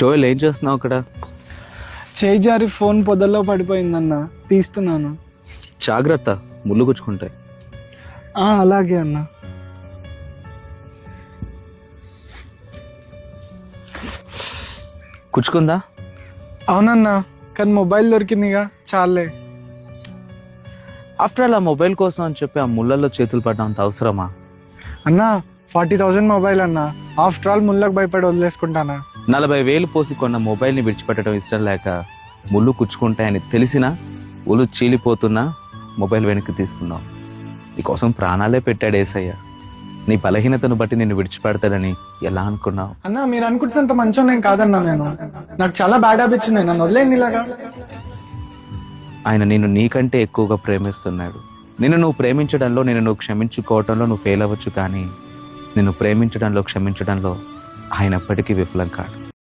జోయల్ ఏం చేస్తున్నావు అక్కడ? చేయి జారి ఫోన్ పొదల్లో పడిపోయిందన్న, తీస్తున్నాను. జాగ్రత్త, ముళ్ళు గుచ్చుకుంటాయి. అలాగే అన్న. కుచ్చుకుందా? అవునన్నా, కానీ మొబైల్ దొరికిందిగా, చాలే. ఆఫ్టర్ ఆల్ ఆ మొబైల్ కోసం అని చెప్పి ఆ ముళ్ళల్లో చేతులు పడ్డంత అవసరమా? అన్నా 40,000 మొబైల్ అన్నా, ఆఫ్టర్ ఆల్ ముళ్ళకు భయపడి వదిలేసుకుంటానా? 40,000 పోసి కొన్న మొబైల్ని విడిచిపెట్టడం ఇష్టం లేక ముళ్ళు కుచ్చుకుంటాయని తెలిసినా ఒళ్ళు చీలిపోతున్నా మొబైల్ వెనక్కి తీసుకున్నావు. నీకోసం ప్రాణాలే పెట్టాడు యేసయ్య. నీ బలహీనతను బట్టి నిన్ను విడిచిపెడతాడని ఎలా అనుకున్నావు? అన్నా, మీరు అనుకుంటున్నంత మంచిగా నేను కాదన్నా. నాకు చాలా బ్యాడ్ హ్యాబిట్స్ ఉన్నాయి, నన్ను వదిలేండి ఇలాగా. ఆయన నిన్ను నీకంటే ఎక్కువగా ప్రేమిస్తున్నాడు. నిన్ను నువ్వు ప్రేమించడంలో, నిన్ను నువ్వు క్షమించుకోవడంలో నువ్వు ఫెయిల్ అవ్వచ్చు, కానీ నిన్ను ప్రేమించడంలో, క్షమించడంలో ఆయన ఎప్పటికీ విఫలం కాడు.